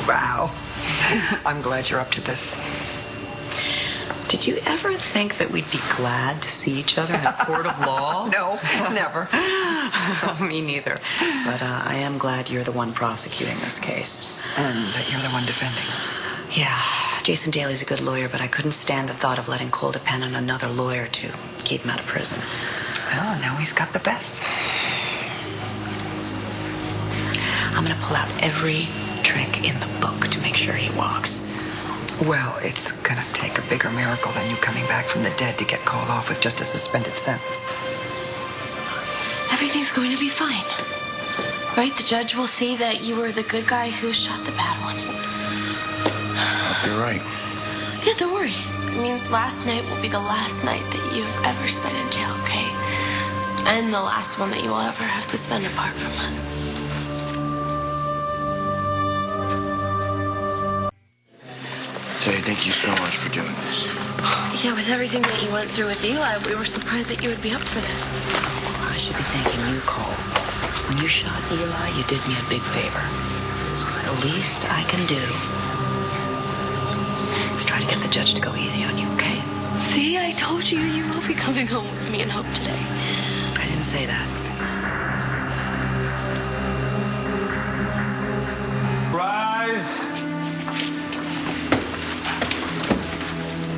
Wow. I'm glad you're up to this. Did you ever think that we'd be glad to see each other in a court of law? No, never. Me neither. But I am glad you're the one prosecuting this case. And that you're the one defending. Yeah, Jason Daly's a good lawyer, but I couldn't stand the thought of letting Cole depend on another lawyer to keep him out of prison. Well, now he's got the best. I'm gonna pull out every trick in the book to make sure he walks. Well, it's gonna take a bigger miracle than you coming back from the dead to get Cole off with just a suspended sentence. Everything's going to be fine. Right? The judge will see that you were the good guy who shot the bad one. Hope you're right. Yeah, don't worry. I mean, last night will be the last night that you've ever spent in jail, okay? And the last one that you will ever have to spend apart from us. Terry, thank you so much for doing this. Yeah, with everything that you went through with Eli, we were surprised that you would be up for this. I should be thanking you, Cole. When you shot Eli, you did me a big favor. The least I can do is try to get the judge to go easy on you, okay? See, I told you you will be coming home with me and Hope today. I didn't say that. Rise.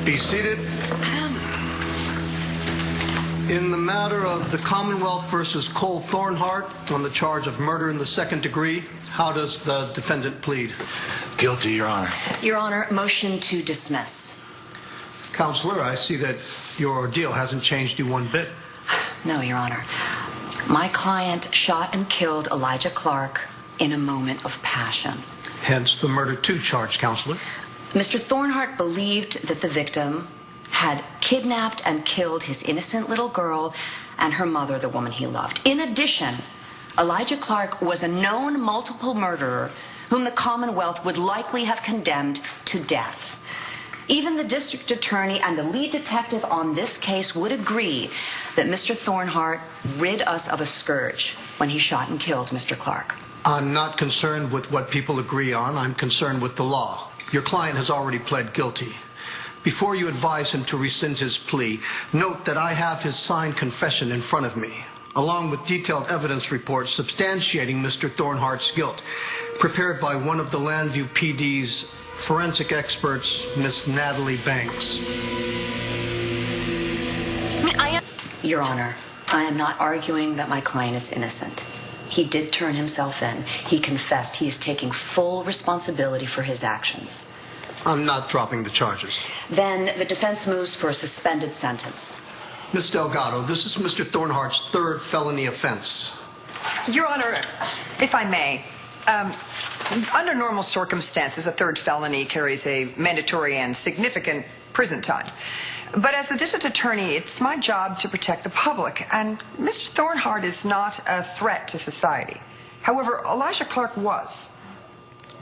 Be seated. In the matter of the Commonwealth versus Cole Thornhart on the charge of murder in the second degree, how does the defendant plead? Guilty, Your Honor. Your Honor, motion to dismiss. Counselor, I see that your ordeal hasn't changed you one bit. No, Your Honor. My client shot and killed Elijah Clark in a moment of passion. Hence the murder 2 charge, Counselor. Mr. Thornhart believed that the victim had kidnapped and killed his innocent little girl and her mother, the woman he loved. In addition, Elijah Clark was a known multiple murderer whom the Commonwealth would likely have condemned to death. Even the district attorney and the lead detective on this case would agree that Mr. Thornhart rid us of a scourge when he shot and killed Mr. Clark. I'm not concerned with what people agree on. I'm concerned with the law. Your client has already pled guilty. Before you advise him to rescind his plea, note that I have his signed confession in front of me, along with detailed evidence reports substantiating Mr. Thornhart's guilt, prepared by one of the Landview PD's forensic experts, Miss Natalie Banks. Your Honor, I am not arguing that my client is innocent. He did turn himself in. He confessed. He is taking full responsibility for his actions. I'm not dropping the charges. Then the defense moves for a suspended sentence. Miss Delgado, this is Mr. Thornhart's 3rd felony offense. Your Honor, if I may, under normal circumstances, a 3rd felony carries a mandatory and significant prison time. But as the district attorney, it's my job to protect the public, and Mr. Thornhart is not a threat to society. However, Elijah Clark was.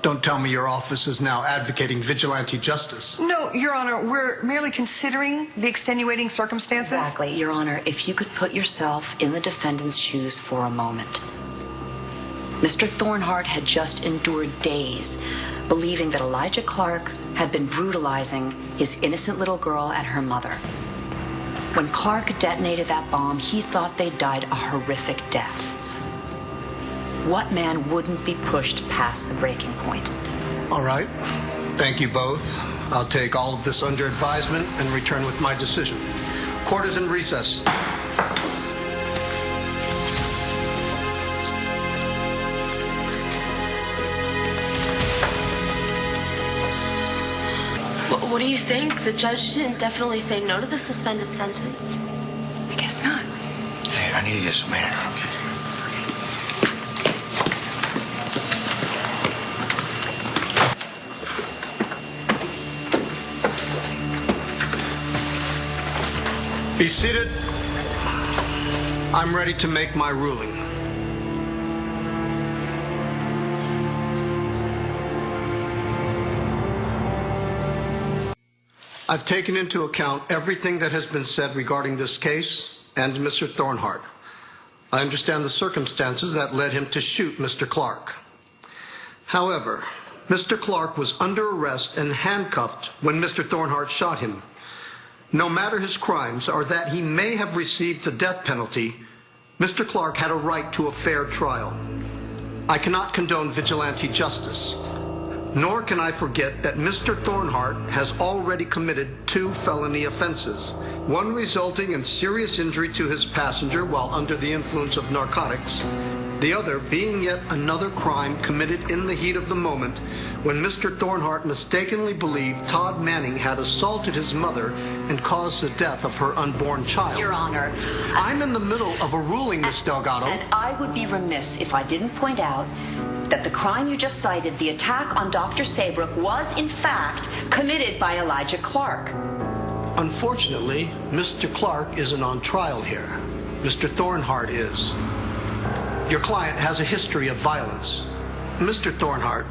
Don't tell me your office is now advocating vigilante justice. No, Your Honor, we're merely considering the extenuating circumstances. Exactly. Your Honor, if you could put yourself in the defendant's shoes for a moment. Mr. Thornhart had just endured days believing that Elijah Clark had been brutalizing his innocent little girl and her mother. When Clark detonated that bomb, he thought they died a horrific death. What man wouldn't be pushed past the breaking point? All right. Thank you both. I'll take all of this under advisement and return with my decision. Court is in recess. What do you think? The judge didn't definitely say no to the suspended sentence. I guess not. Hey, I need to get some air, okay? Be seated. I'm ready to make my ruling. I've taken into account everything that has been said regarding this case and Mr. Thornhart. I understand the circumstances that led him to shoot Mr. Clark. However, Mr. Clark was under arrest and handcuffed when Mr. Thornhart shot him. No matter his crimes or that he may have received the death penalty, Mr. Clark had a right to a fair trial. I cannot condone vigilante justice, nor can I forget that Mr. Thornhart has already committed 2 felony offenses, one resulting in serious injury to his passenger while under the influence of narcotics, the other being yet another crime committed in the heat of the moment when Mr. Thornhart mistakenly believed Todd Manning had assaulted his mother and caused the death of her unborn child. Your Honor, I'm in the middle of a ruling, Miss Delgado. and I would be remiss if I didn't point out that the crime you just cited, the attack on Dr. Saybrook, was in fact committed by Elijah Clark. Unfortunately, Mr. Clark isn't on trial here. Mr. Thornhart is. Your client has a history of violence. Mr. Thornhart,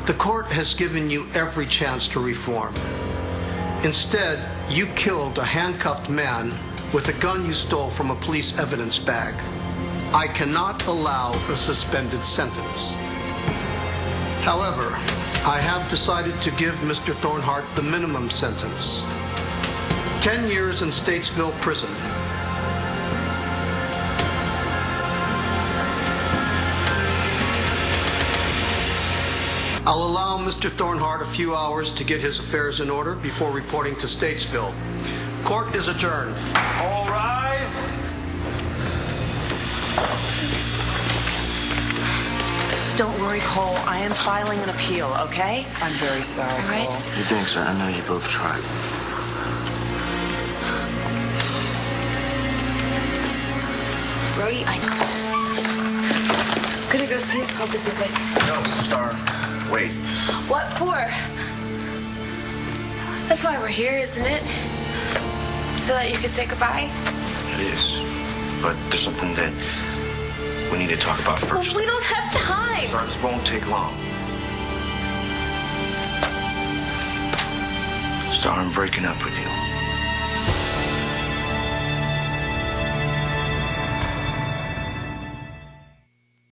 the court has given you every chance to reform. Instead, you killed a handcuffed man with a gun you stole from a police evidence bag. I cannot allow a suspended sentence. However, I have decided to give Mr. Thornhart the minimum sentence. 10 years in Statesville Prison. I'll allow Mr. Thornhart a few hours to get his affairs in order before reporting to Statesville. Court is adjourned. All rise. Don't worry, Cole. I am filing an appeal, okay? I'm very sorry, All right. Cole. You think so? I know you both tried. Brody, I'm gonna go see if Pope is awake. No, Starr. Wait. What for? That's why we're here, isn't it? So that you could say goodbye? It is. But there's something that we need to talk about first. Well, we don't have time. Starr, this won't take long. Starr, I'm breaking up with you.